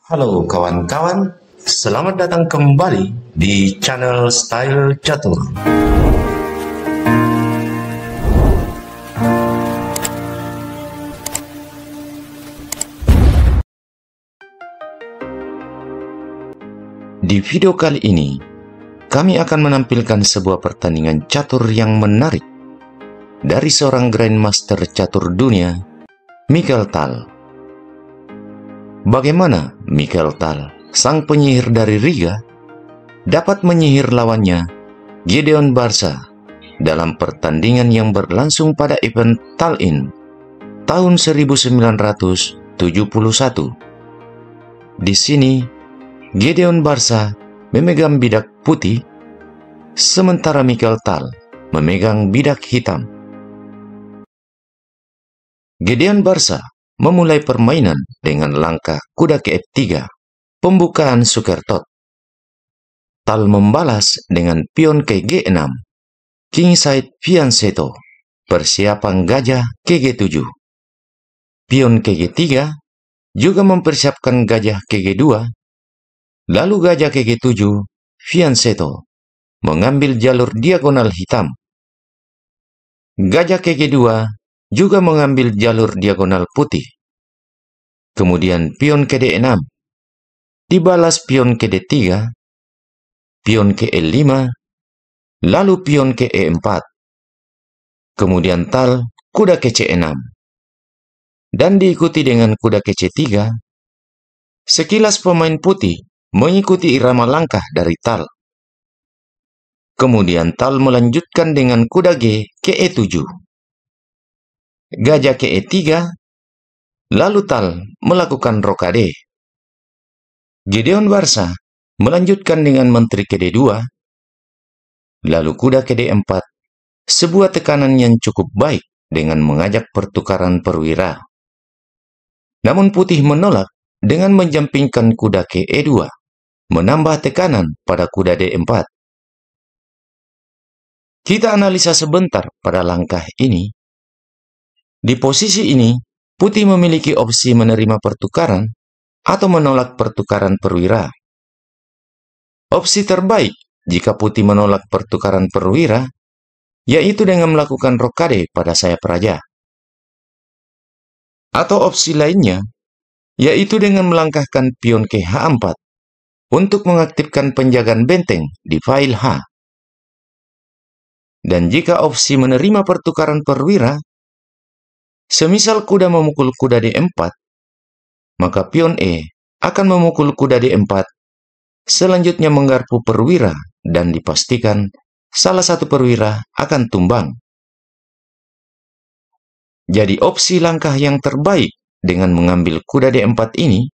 Halo kawan-kawan, selamat datang kembali di channel Style Catur. Di video kali ini, kami akan menampilkan sebuah pertandingan catur yang menarik dari seorang Grandmaster catur dunia, Michael Tal. Bagaimana Michael Tal, sang penyihir dari Riga, dapat menyihir lawannya, Gideon Barca, dalam pertandingan yang berlangsung pada event Tallinn tahun 1971. Di sini, Gideon Barca memegang bidak putih, sementara Michael Tal memegang bidak hitam. Gideon Barca memulai permainan dengan langkah kuda ke F3, pembukaan Sukertot. Tal membalas dengan pion ke G6, Kingside Fianchetto, persiapan gajah ke G7. Pion ke G3 juga mempersiapkan gajah ke G2, lalu gajah ke G7, Fianchetto, mengambil jalur diagonal hitam. Gajah ke G2 juga mengambil jalur diagonal putih. Kemudian pion ke D6, dibalas pion ke D3, pion ke E5, lalu pion ke E4. Kemudian Tal kuda ke C6, dan diikuti dengan kuda ke C3. Sekilas pemain putih mengikuti irama langkah dari Tal. Kemudian Tal melanjutkan dengan kuda G ke E7, gajah ke E3, lalu Tal melakukan rokade. Gideon Barca melanjutkan dengan menteri ke D2, lalu kuda ke D4, sebuah tekanan yang cukup baik dengan mengajak pertukaran perwira. Namun putih menolak dengan menjampingkan kuda ke E2, menambah tekanan pada kuda D4. Kita analisa sebentar pada langkah ini. Di posisi ini, putih memiliki opsi menerima pertukaran atau menolak pertukaran perwira. Opsi terbaik jika putih menolak pertukaran perwira, yaitu dengan melakukan rokade pada sayap raja. Atau opsi lainnya, yaitu dengan melangkahkan pion ke H4 untuk mengaktifkan penjagaan benteng di file H. Dan jika opsi menerima pertukaran perwira, semisal kuda memukul kuda D4, maka pion E akan memukul kuda D4, selanjutnya menggarpu perwira dan dipastikan salah satu perwira akan tumbang. Jadi opsi langkah yang terbaik dengan mengambil kuda D4 ini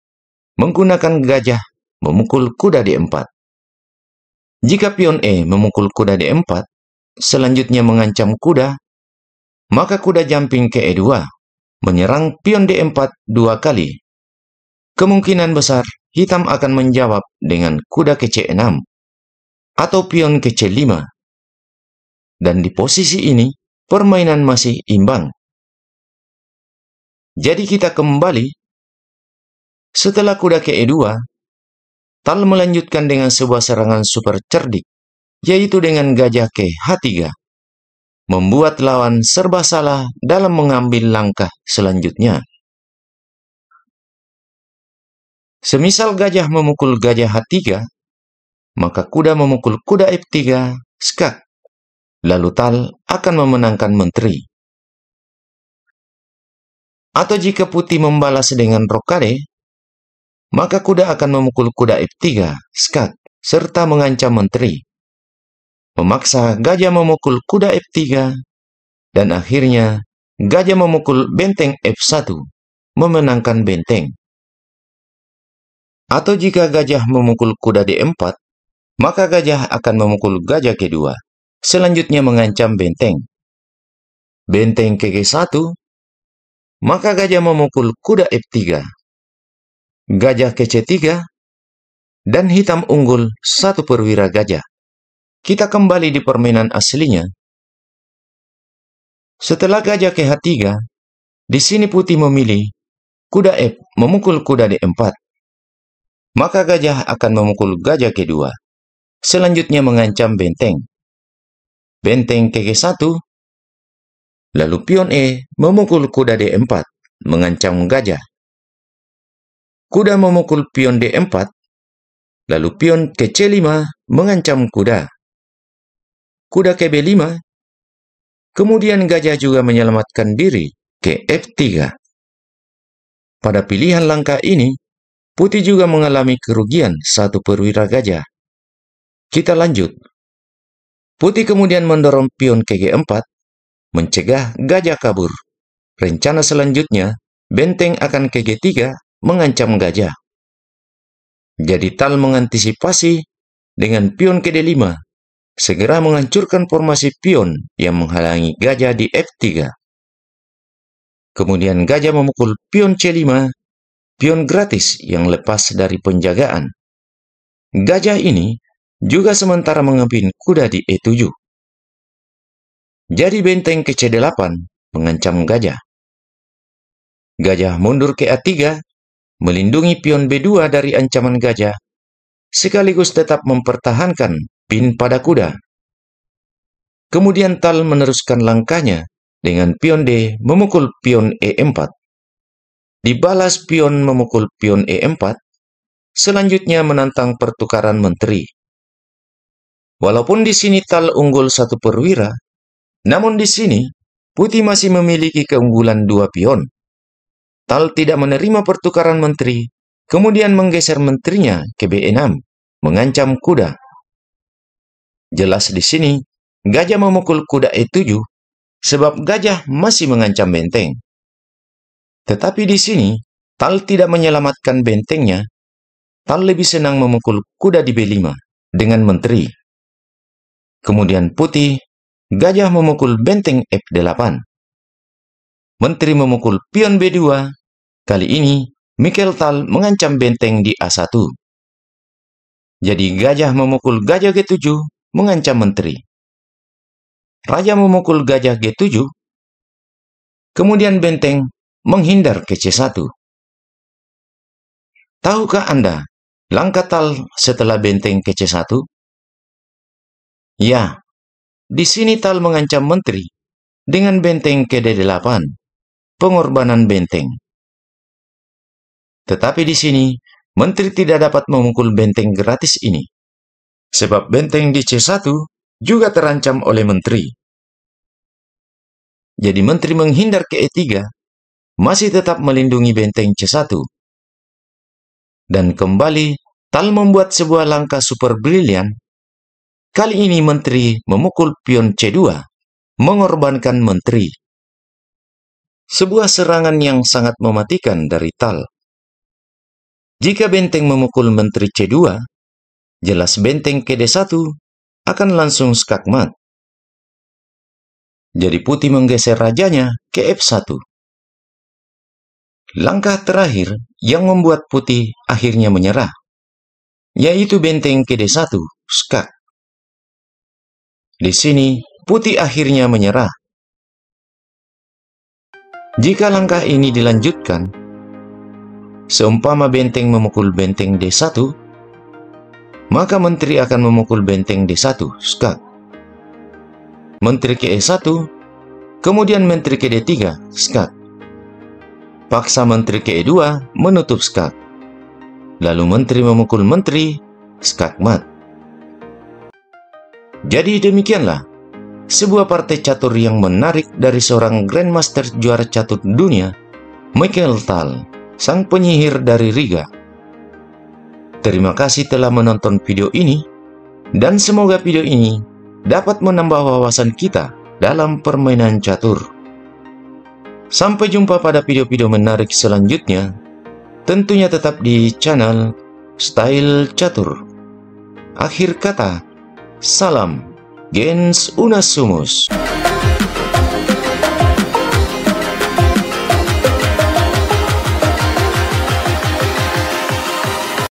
menggunakan gajah memukul kuda D4. Jika pion E memukul kuda D4, selanjutnya mengancam kuda, maka kuda jumping ke E2, menyerang pion D4 dua kali. Kemungkinan besar hitam akan menjawab dengan kuda ke C6 atau pion ke C5. Dan di posisi ini, permainan masih imbang. Jadi kita kembali. Setelah kuda ke E2, Tal melanjutkan dengan sebuah serangan super cerdik, yaitu dengan gajah ke H3. Membuat lawan serba salah dalam mengambil langkah selanjutnya. Semisal gajah memukul gajah H3, maka kuda memukul kuda F3, skak. Lalu Tal akan memenangkan menteri. Atau jika putih membalas dengan rokade, maka kuda akan memukul kuda F3, skak, serta mengancam menteri. Memaksa gajah memukul kuda F3, dan akhirnya gajah memukul benteng F1, memenangkan benteng. Atau jika gajah memukul kuda D4, maka gajah akan memukul gajah kedua, selanjutnya mengancam benteng. Benteng ke G1, maka gajah memukul kuda F3, gajah ke C3, dan hitam unggul satu perwira gajah. Kita kembali di permainan aslinya. Setelah gajah ke H3, di sini putih memilih kuda F memukul kuda D4. maka gajah akan memukul gajah kedua. Selanjutnya mengancam benteng. Benteng ke G1, lalu pion E memukul kuda D4, mengancam gajah. Kuda memukul pion D4, lalu pion ke C5 mengancam kuda. Kuda ke B5, kemudian gajah juga menyelamatkan diri ke F3. Pada pilihan langkah ini, putih juga mengalami kerugian 1 perwira gajah. Kita lanjut. Putih kemudian mendorong pion ke G4, mencegah gajah kabur. Rencana selanjutnya, benteng akan ke G3, mengancam gajah. Jadi Tal mengantisipasi dengan pion ke D5, segera menghancurkan formasi pion yang menghalangi gajah di F3. Kemudian gajah memukul pion C5, pion gratis yang lepas dari penjagaan. Gajah ini juga sementara mengambil kuda di E7. Jadi benteng ke C8 mengancam gajah. Gajah mundur ke A3, melindungi pion B2 dari ancaman gajah, sekaligus tetap mempertahankan pin pada kuda. Kemudian Tal meneruskan langkahnya dengan pion D memukul pion E4. Dibalas pion memukul pion E4, selanjutnya menantang pertukaran menteri. Walaupun di sini Tal unggul 1 perwira, namun di sini putih masih memiliki keunggulan 2 pion. Tal tidak menerima pertukaran menteri, kemudian menggeser menterinya ke B6, mengancam kuda. Jelas di sini, gajah memukul kuda E7, sebab gajah masih mengancam benteng. Tetapi di sini, Tal tidak menyelamatkan bentengnya. Tal lebih senang memukul kuda di B5 dengan menteri. Kemudian putih, gajah memukul benteng F8. Menteri memukul pion B2. Kali ini, Mikhail Tal mengancam benteng di A1. Jadi gajah memukul gajah G7, mengancam menteri. Raja memukul gajah G7. Kemudian benteng menghindar ke C1. Tahukah Anda langkah Tal setelah benteng ke C1? Ya, di sini Tal mengancam menteri dengan benteng ke D8, pengorbanan benteng. Tetapi di sini, menteri tidak dapat memukul benteng gratis ini, sebab benteng di C1 juga terancam oleh menteri. Jadi menteri menghindar ke E3, masih tetap melindungi benteng C1. Dan kembali, Tal membuat sebuah langkah super brilian. Kali ini menteri memukul pion C2, mengorbankan menteri. Sebuah serangan yang sangat mematikan dari Tal. Jika benteng memukul menteri C2, jelas benteng ke D1 akan langsung skakmat. Jadi putih menggeser rajanya ke F1. Langkah terakhir yang membuat putih akhirnya menyerah, yaitu benteng ke D1, skak. Di sini, putih akhirnya menyerah. Jika langkah ini dilanjutkan, seumpama benteng memukul benteng D1, maka menteri akan memukul benteng D1, skak. Menteri ke E1, kemudian menteri ke D3, skak. Paksa menteri ke E2, menutup skak. Lalu menteri memukul menteri, skak mat. Jadi demikianlah sebuah partai catur yang menarik dari seorang Grandmaster juara catur dunia, Mikhail Tal, sang penyihir dari Riga. Terima kasih telah menonton video ini, dan semoga video ini dapat menambah wawasan kita dalam permainan catur. Sampai jumpa pada video-video menarik selanjutnya, tentunya tetap di channel Style Catur. Akhir kata, salam Gens Unasumus.